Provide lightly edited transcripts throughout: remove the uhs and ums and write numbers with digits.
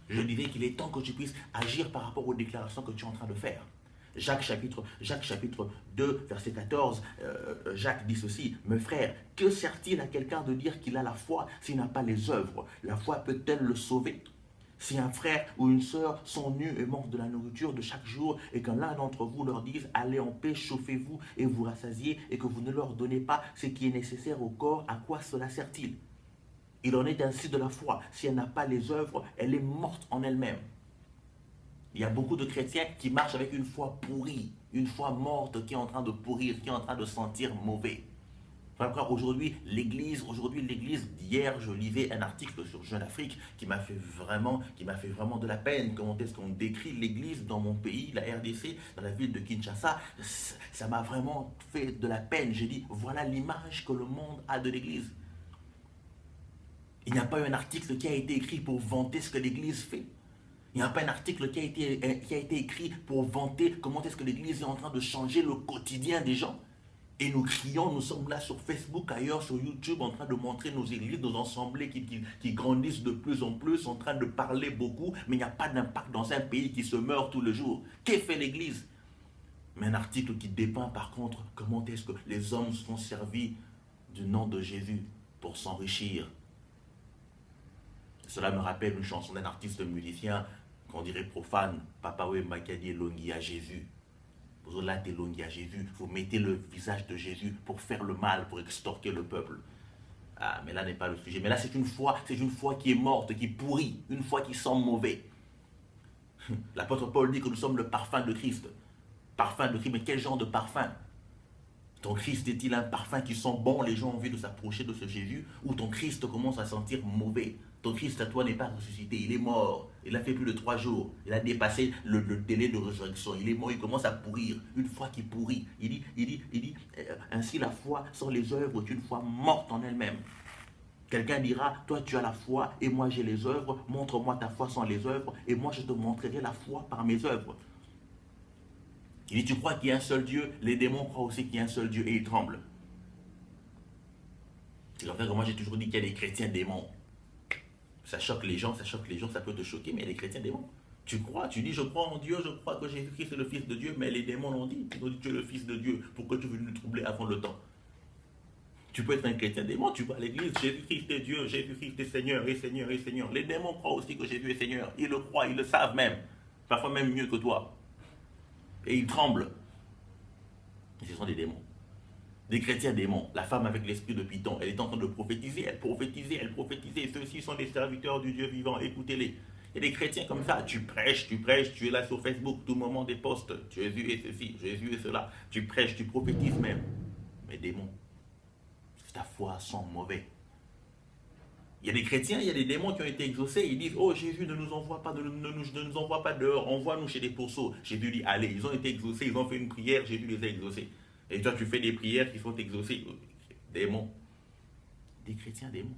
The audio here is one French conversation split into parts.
Je disais qu'il est temps que tu puisses agir par rapport aux déclarations que tu es en train de faire. Jacques chapitre 2, verset 14, Jacques dit ceci, « Mes frères, que sert-il à quelqu'un de dire qu'il a la foi s'il n'a pas les œuvres? La foi peut-elle le sauver ?» Si un frère ou une sœur sont nus et manquent de la nourriture de chaque jour et qu'un l'un d'entre vous leur dise « Allez en paix, chauffez-vous et vous rassasiez » et que vous ne leur donnez pas ce qui est nécessaire au corps, à quoi cela sert-il? Il en est ainsi de la foi. Si elle n'a pas les œuvres, elle est morte en elle-même. Il y a beaucoup de chrétiens qui marchent avec une foi pourrie, une foi morte qui est en train de pourrir, qui est en train de sentir mauvais. Aujourd'hui, l'église d'hier, je lisais un article sur Jeune Afrique qui m'a fait vraiment de la peine. Comment est-ce qu'on décrit l'église dans mon pays, la RDC, dans la ville de Kinshasa? Ça m'a vraiment fait de la peine. J'ai dit, voilà l'image que le monde a de l'église. Il n'y a pas eu un article qui a été écrit pour vanter ce que l'église fait. Il n'y a pas un article qui a été écrit pour vanter comment est-ce que l'église est en train de changer le quotidien des gens. Et nous crions, nous sommes là sur Facebook, ailleurs sur YouTube, en train de montrer nos églises, nos assemblées qui grandissent de plus en plus, en train de parler beaucoup, mais il n'y a pas d'impact dans un pays qui se meurt tous les jours. Qu'est fait l'église? Mais un article qui dépeint par contre comment est-ce que les hommes sont servis du nom de Jésus pour s'enrichir. Cela me rappelle une chanson d'un artiste musicien qu'on dirait profane, Papa Wemba qui a dit Longi à Jésus. Vous là, t'es Longi à Jésus, vous mettez le visage de Jésus pour faire le mal, pour extorquer le peuple. Ah, mais là n'est pas le sujet. Mais là, c'est une foi qui est morte, qui pourrit, une foi qui sent mauvais. L'apôtre Paul dit que nous sommes le parfum de Christ. Parfum de Christ, mais quel genre de parfum? Ton Christ est-il un parfum qui sent bon, les gens ont envie de s'approcher de ce Jésus, ou ton Christ commence à sentir mauvais? Ton Christ à toi n'est pas ressuscité, il est mort, il a fait plus de 3 jours, il a dépassé le délai de résurrection, il est mort, il commence à pourrir, une foi qui pourrit. Il dit, ainsi la foi sans les œuvres est une foi morte en elle-même. Quelqu'un dira, toi tu as la foi et moi j'ai les œuvres, montre-moi ta foi sans les œuvres et moi je te montrerai la foi par mes œuvres. Il dit, tu crois qu'il y a un seul Dieu? Les démons croient aussi qu'il y a un seul Dieu et ils tremblent. C'est comme ça que moi j'ai toujours dit qu'il y a des chrétiens démons. Ça choque les gens, ça peut te choquer, mais il y a des chrétiens démons. Tu crois, tu dis, je crois en Dieu, je crois que Jésus-Christ est le Fils de Dieu, mais les démons l'ont dit. Ils ont dit, tu es le Fils de Dieu, pourquoi tu veux nous troubler avant le temps? Tu peux être un chrétien démon, tu vas à l'église, Jésus-Christ est Dieu, Jésus-Christ est Seigneur, et Seigneur, et Seigneur. Les démons croient aussi que Jésus est Seigneur, ils le croient, ils le savent même, parfois même mieux que toi. Et ils tremblent. Et ce sont des démons. Des chrétiens démons. La femme avec l'esprit de Python, elle est en train de prophétiser, elle prophétisait. Ceux-ci sont des serviteurs du Dieu vivant, écoutez-les. Il y a des chrétiens comme ça, tu prêches, tu es là sur Facebook, tout moment des posts, Jésus est ceci, Jésus est cela. Tu prêches, tu prophétises même. Mais démons, ta foi sent mauvais. Il y a des chrétiens, il y a des démons qui ont été exaucés, ils disent, oh Jésus ne nous envoie pas, ne nous envoie pas dehors, envoie-nous chez des pourceaux. Jésus dit, allez, ils ont été exaucés, ils ont fait une prière, Jésus les a exaucés. Et toi tu fais des prières qui sont exaucées. Démons. Des chrétiens démons.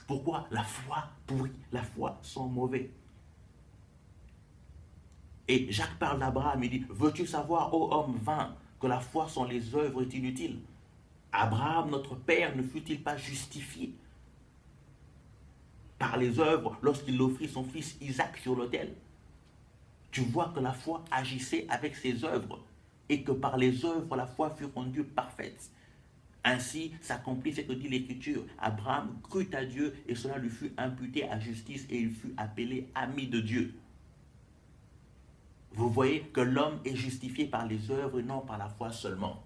Pourquoi? La foi pourrit, la foi sent mauvais. Et Jacques parle d'Abraham, il dit, veux-tu savoir, ô homme vain, que la foi sans les œuvres est inutile? Abraham, notre père, ne fut-il pas justifié par les œuvres lorsqu'il offrit son fils Isaac sur l'autel? Tu vois que la foi agissait avec ses œuvres et que par les œuvres, la foi fut rendue parfaite. Ainsi s'accomplit ce que dit l'Écriture. Abraham crut à Dieu et cela lui fut imputé à justice et il fut appelé ami de Dieu. Vous voyez que l'homme est justifié par les œuvres et non par la foi seulement.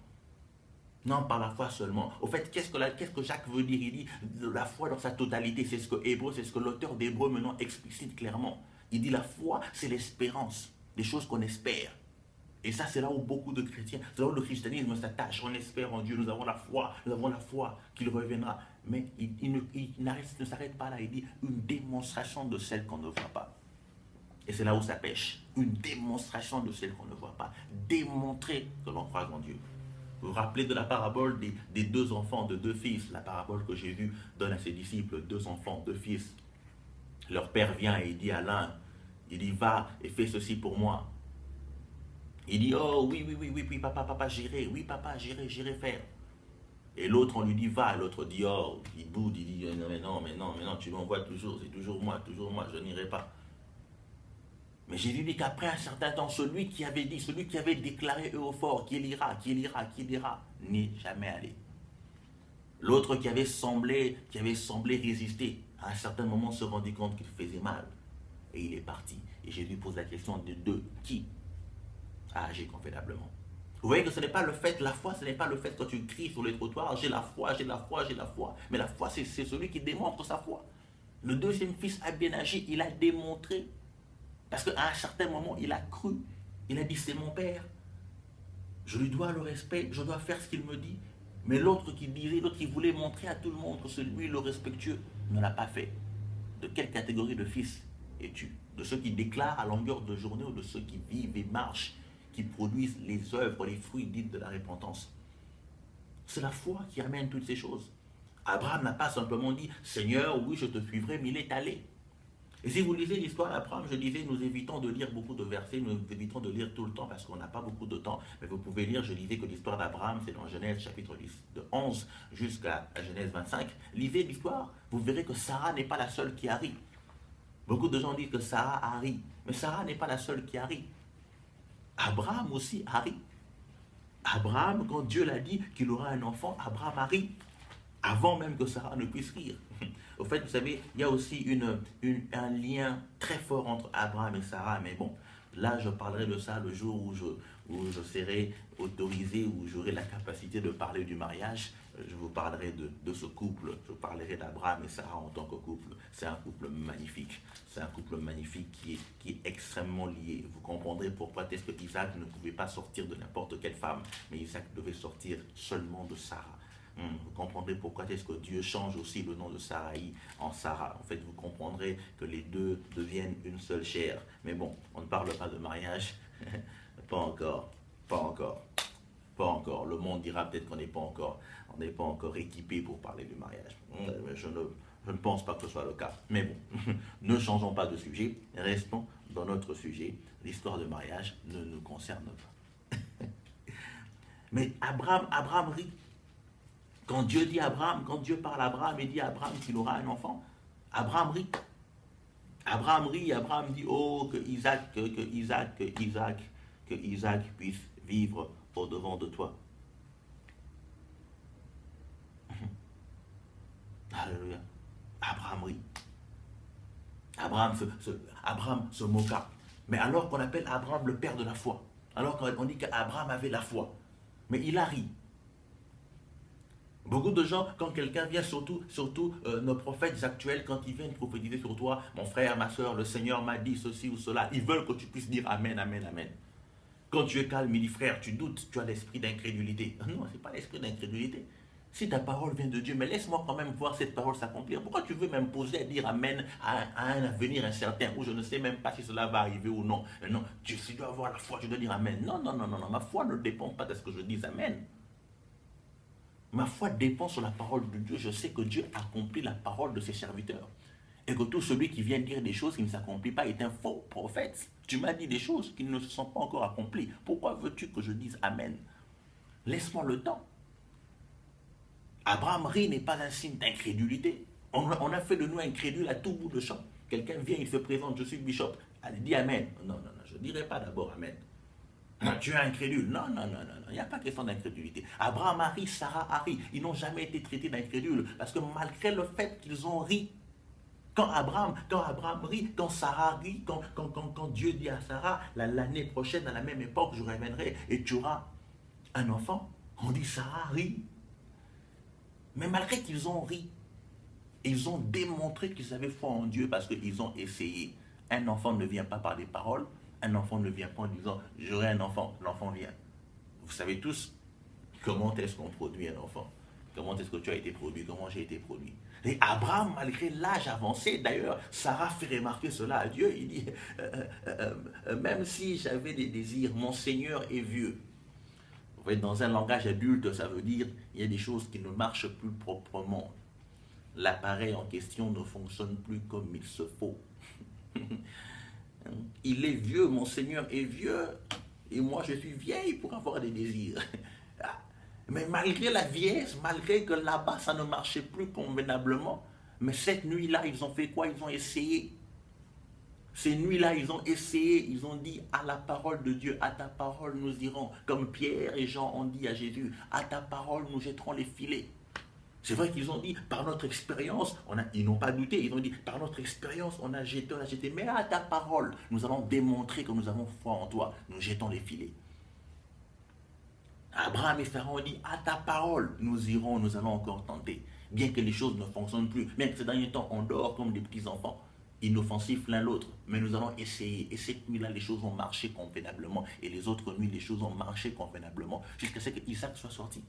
Non, par la foi seulement. Au fait, qu'est-ce que Jacques veut dire? Il dit la foi dans sa totalité. C'est ce que l'auteur d'Hébreux maintenant explicite clairement. Il dit la foi, c'est l'espérance, des choses qu'on espère. Et ça, c'est là où beaucoup de chrétiens, c'est là où le christianisme s'attache. On espère en Dieu, nous avons la foi qu'il reviendra. Mais il ne s'arrête pas là. Il dit une démonstration de celle qu'on ne voit pas. Et c'est là où ça pêche. Une démonstration de celle qu'on ne voit pas. Démontrer que l'on croit en Dieu. Vous vous rappelez de la parabole des 2 enfants, de 2 fils, la parabole que Jésus donne à ses disciples, 2 enfants, 2 fils. Leur père vient et il dit à l'un, il dit, va et fais ceci pour moi. Il dit, oh oui, papa, j'irai, oui papa, j'irai faire. Et l'autre, on lui dit, va, l'autre dit, oh, il boude, il dit, non, mais non, tu m'envoies toujours, c'est toujours moi, je n'irai pas. Mais Jésus dit qu'après un certain temps, celui qui avait dit, celui qui avait déclaré eux au fort qu'il ira, n'est jamais allé. L'autre qui avait semblé résister, à un certain moment se rendit compte qu'il faisait mal. Et il est parti. Et Jésus pose la question de deux, qui a agi convenablement? Vous voyez que ce n'est pas le fait, la foi, ce n'est pas le fait quand tu cries sur les trottoirs, j'ai la foi, j'ai la foi, j'ai la foi. Mais la foi, c'est celui qui démontre sa foi. Le deuxième fils a bien agi, il a démontré. Parce qu'à un certain moment, il a cru. Il a dit, c'est mon père. Je lui dois le respect, je dois faire ce qu'il me dit. Mais l'autre qui disait, l'autre qui voulait montrer à tout le monde que c'est lui le respectueux, ne l'a pas fait. De quelle catégorie de fils es-tu? De ceux qui déclarent à longueur de journée ou de ceux qui vivent et marchent, qui produisent les œuvres, les fruits dits de la repentance? C'est la foi qui amène toutes ces choses. Abraham n'a pas simplement dit, Seigneur, oui, je te suivrai, mais il est allé. Et si vous lisez l'histoire d'Abraham, je disais, nous évitons de lire beaucoup de versets, nous évitons de lire tout le temps parce qu'on n'a pas beaucoup de temps. Mais vous pouvez lire, je disais que l'histoire d'Abraham, c'est dans Genèse chapitre 10, de 11 jusqu'à Genèse 25. Lisez l'histoire, vous verrez que Sarah n'est pas la seule qui a ri. Beaucoup de gens disent que Sarah a ri, mais Sarah n'est pas la seule qui a ri. Abraham aussi a ri. Abraham, quand Dieu l'a dit qu'il aura un enfant, Abraham a ri, avant même que Sarah ne puisse rire. Au fait, vous savez, il y a aussi un lien très fort entre Abraham et Sarah, mais bon, là je parlerai de ça le jour où je serai autorisé, où j'aurai la capacité de parler du mariage. Je vous parlerai de ce couple, je parlerai d'Abraham et Sarah en tant que couple. C'est un couple magnifique, c'est un couple magnifique qui est extrêmement lié. Vous comprendrez pourquoi est-ce que Isaac ne pouvait pas sortir de n'importe quelle femme, mais Isaac devait sortir seulement de Sarah. Vous comprendrez pourquoi est-ce que Dieu change aussi le nom de Sarai en Sarah. En fait, vous comprendrez que les deux deviennent une seule chair. Mais bon, on ne parle pas de mariage. Pas encore, pas encore, pas encore. Le monde dira peut-être qu'on n'est pas encore équipé pour parler du mariage. Je ne pense pas que ce soit le cas. Mais bon, ne changeons pas de sujet. Restons dans notre sujet. L'histoire de mariage ne nous concerne pas. Mais Abraham rit. Quand Dieu dit à Abraham, quand Dieu parle à Abraham et dit à Abraham qu'il aura un enfant, Abraham rit. Abraham rit, Abraham dit, oh, que Isaac puisse vivre au-devant de toi. Alléluia. Abraham rit. Abraham se moqua. Mais alors qu'on appelle Abraham le père de la foi, alors qu'on dit qu'Abraham avait la foi, mais il a ri. Beaucoup de gens, quand quelqu'un vient, surtout nos prophètes actuels, quand ils viennent prophétiser sur toi, mon frère, ma soeur, le Seigneur m'a dit ceci ou cela, ils veulent que tu puisses dire Amen, Amen, Amen. Quand tu es calme, il dit frère, tu doutes, tu as l'esprit d'incrédulité. Non, ce n'est pas l'esprit d'incrédulité. Si ta parole vient de Dieu, mais laisse-moi quand même voir cette parole s'accomplir. Pourquoi tu veux m'imposer à dire Amen à un avenir incertain où je ne sais même pas si cela va arriver ou non? Non, si tu dois avoir la foi, tu dois dire Amen. Non, ma foi ne dépend pas de ce que je dise Amen. Ma foi dépend sur la parole de Dieu. Je sais que Dieu accomplit la parole de ses serviteurs. Et que tout celui qui vient dire des choses qui ne s'accomplissent pas est un faux prophète. Tu m'as dit des choses qui ne se sont pas encore accomplies. Pourquoi veux-tu que je dise Amen? Laisse-moi le temps. Abraham rit n'est pas un signe d'incrédulité. On a fait de nous incrédules à tout bout de champ. Quelqu'un vient, il se présente, je suis bishop. Allez, dis Amen. Non, je ne dirai pas d'abord Amen. Tu es incrédule. Non, il n'y a pas question d'incrédulité. Abraham a ri, Sarah a ri. Ils n'ont jamais été traités d'incrédules. Parce que malgré le fait qu'ils ont ri, quand Abraham rit, quand Sarah rit, quand Dieu dit à Sarah, l'année prochaine, à la même époque, je reviendrai et tu auras un enfant, on dit Sarah rit. Mais malgré qu'ils ont ri, ils ont démontré qu'ils avaient foi en Dieu parce qu'ils ont essayé. Un enfant ne vient pas par des paroles. Un enfant ne vient pas en disant « j'aurai un enfant », l'enfant vient. Vous savez tous comment est-ce qu'on produit un enfant. Comment est-ce que tu as été produit, comment j'ai été produit. Et Abraham, malgré l'âge avancé, d'ailleurs, Sarah fait remarquer cela à Dieu, il dit même si j'avais des désirs, mon Seigneur est vieux. Vous voyez, dans un langage adulte, ça veut dire il y a des choses qui ne marchent plus proprement. L'appareil en question ne fonctionne plus comme il se faut. Il est vieux, mon Seigneur est vieux, et moi je suis vieille pour avoir des désirs. Mais malgré la vieillesse, malgré que là-bas ça ne marchait plus convenablement, mais cette nuit-là, ils ont fait quoi? Ils ont essayé. Ces nuits-là, ils ont essayé, ils ont dit à la parole de Dieu, à ta parole nous irons, comme Pierre et Jean ont dit à Jésus, à ta parole nous jetterons les filets. C'est vrai qu'ils ont dit, par notre expérience, ils n'ont pas douté, ils ont dit, par notre expérience, on a jeté, mais à ta parole, nous allons démontrer que nous avons foi en toi, nous jetons les filets. Abraham et Sarah ont dit, à ta parole, nous irons, nous allons encore tenter. Bien que les choses ne fonctionnent plus, même que ces derniers temps, on dort comme des petits enfants, inoffensifs l'un l'autre, mais nous allons essayer. Et cette nuit-là, les choses ont marché convenablement. Et les autres nuits, les choses ont marché convenablement, jusqu'à ce qu'Isaac soit sorti.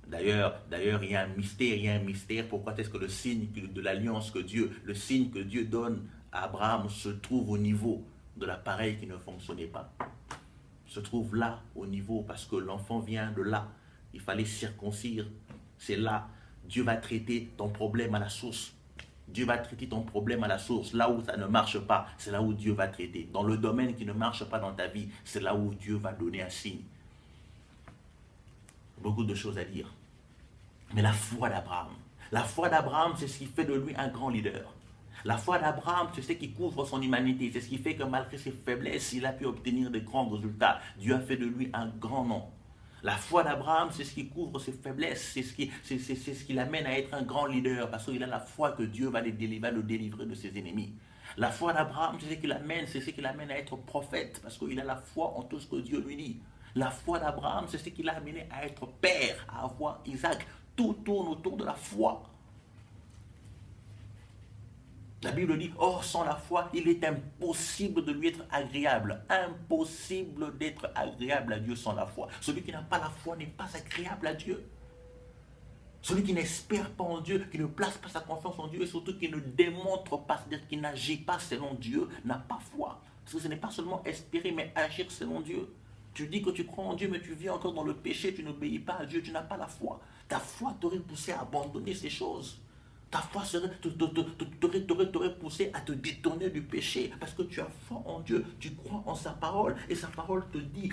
D'ailleurs, il y a un mystère, pourquoi est-ce que le signe de l'alliance que Dieu, le signe que Dieu donne à Abraham se trouve au niveau de l'appareil qui ne fonctionnait pas. Se trouve là, au niveau, parce que l'enfant vient de là. Il fallait circoncire. C'est là. Dieu va traiter ton problème à la source. Dieu va traiter ton problème à la source. Là où ça ne marche pas, c'est là où Dieu va traiter. Dans le domaine qui ne marche pas dans ta vie, c'est là où Dieu va donner un signe. Beaucoup de choses à dire. Mais la foi d'Abraham, c'est ce qui fait de lui un grand leader. La foi d'Abraham, c'est ce qui couvre son humanité. C'est ce qui fait que malgré ses faiblesses, il a pu obtenir de grands résultats. Dieu a fait de lui un grand nom. La foi d'Abraham, c'est ce qui couvre ses faiblesses. C'est ce qui l'amène à être un grand leader. Parce qu'il a la foi que Dieu va le délivrer de ses ennemis. La foi d'Abraham, c'est ce qui l'amène à être prophète. Parce qu'il a la foi en tout ce que Dieu lui dit. La foi d'Abraham, c'est ce qui l'a amené à être père, à avoir Isaac. Tout tourne autour de la foi. La Bible dit, or sans la foi, il est impossible de lui être agréable. Impossible d'être agréable à Dieu sans la foi. Celui qui n'a pas la foi n'est pas agréable à Dieu. Celui qui n'espère pas en Dieu, qui ne place pas sa confiance en Dieu et surtout qui ne démontre pas, c'est-à-dire qui n'agit pas selon Dieu, n'a pas foi. Parce que ce n'est pas seulement espérer, mais agir selon Dieu. Tu dis que tu crois en Dieu, mais tu vis encore dans le péché, tu n'obéis pas à Dieu, tu n'as pas la foi. Ta foi t'aurait poussé à abandonner ces choses. Ta foi t'aurait poussé à te détourner du péché parce que tu as foi en Dieu, tu crois en sa parole et sa parole te dit,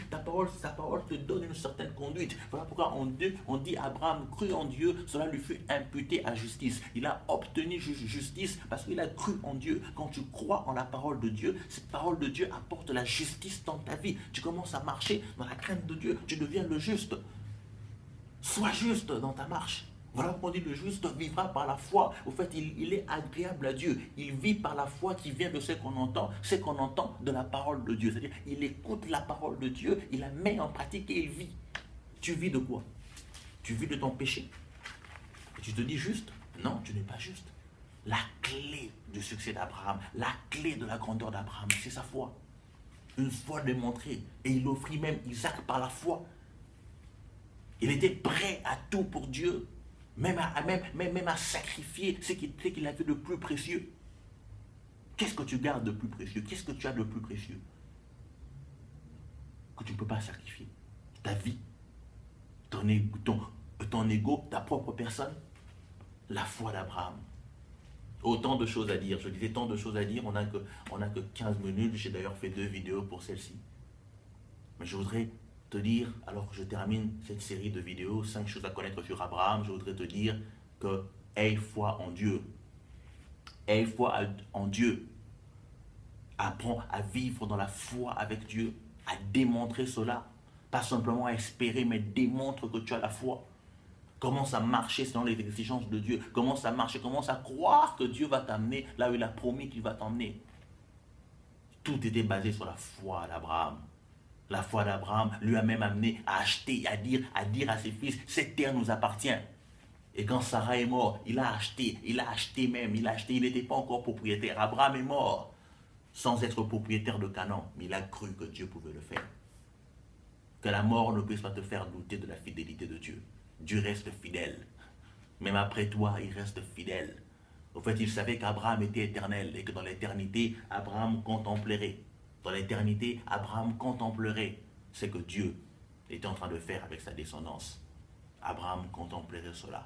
sa parole te donne une certaine conduite. Voilà pourquoi on dit Abraham crut en Dieu, cela lui fut imputé à justice. Il a obtenu justice parce qu'il a cru en Dieu. Quand tu crois en la parole de Dieu, cette parole de Dieu apporte la justice dans ta vie. Tu commences à marcher dans la crainte de Dieu, tu deviens le juste. Sois juste dans ta marche. Voilà pourquoi on dit le juste vivra par la foi. Au fait, il est agréable à Dieu. Il vit par la foi qui vient de ce qu'on entend de la parole de Dieu. C'est-à-dire, il écoute la parole de Dieu, il la met en pratique et il vit. Tu vis de quoi? Tu vis de ton péché. Et tu te dis juste? Non, tu n'es pas juste. La clé du succès d'Abraham, la clé de la grandeur d'Abraham, c'est sa foi. Une foi démontrée. Et il offrit même Isaac par la foi. Il était prêt à tout pour Dieu. Même à sacrifier ce qu'il avait de plus précieux. Qu'est-ce que tu gardes de plus précieux? Qu'est-ce que tu as de plus précieux que tu ne peux pas sacrifier? Ta vie, ton ego, ta propre personne, la foi d'Abraham. Autant de choses à dire. Je disais tant de choses à dire, on n'a que 15 minutes. J'ai d'ailleurs fait 2 vidéos pour celle-ci. Mais je voudrais te dire, alors que je termine cette série de vidéos, 5 choses à connaître sur Abraham, je voudrais te dire que aie foi en Dieu. Aie foi en Dieu. Apprends à vivre dans la foi avec Dieu, à démontrer cela. Pas simplement à espérer, mais démontre que tu as la foi. Commence à marcher selon les exigences de Dieu. Commence à marcher, commence à croire que Dieu va t'amener là où il a promis qu'il va t'emmener. Tout était basé sur la foi d'Abraham. La foi d'Abraham lui a même amené à acheter, à dire à ses fils, cette terre nous appartient. Et quand Sarah est morte, il a acheté, il n'était pas encore propriétaire. Abraham est mort sans être propriétaire de Canaan, mais il a cru que Dieu pouvait le faire. Que la mort ne puisse pas te faire douter de la fidélité de Dieu. Dieu reste fidèle. Même après toi, il reste fidèle. Au fait, il savait qu'Abraham était éternel et que dans l'éternité, Abraham contemplerait. Dans l'éternité, Abraham contemplerait ce que Dieu était en train de faire avec sa descendance. Abraham contemplerait cela.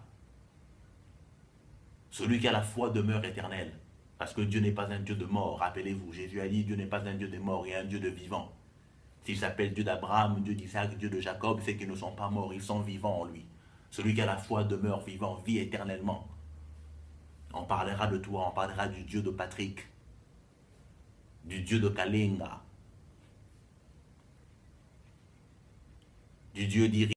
Celui qui a la foi demeure éternel. Parce que Dieu n'est pas un Dieu de mort. Rappelez-vous, Jésus a dit, Dieu n'est pas un Dieu de mort, il est un Dieu de vivant. S'il s'appelle Dieu d'Abraham, Dieu d'Isaac, Dieu de Jacob, c'est qu'ils ne sont pas morts, ils sont vivants en lui. Celui qui a la foi demeure vivant, vit éternellement. On parlera de toi, on parlera du Dieu de Patrick. du dieu de Kalinga, du dieu d'Iri.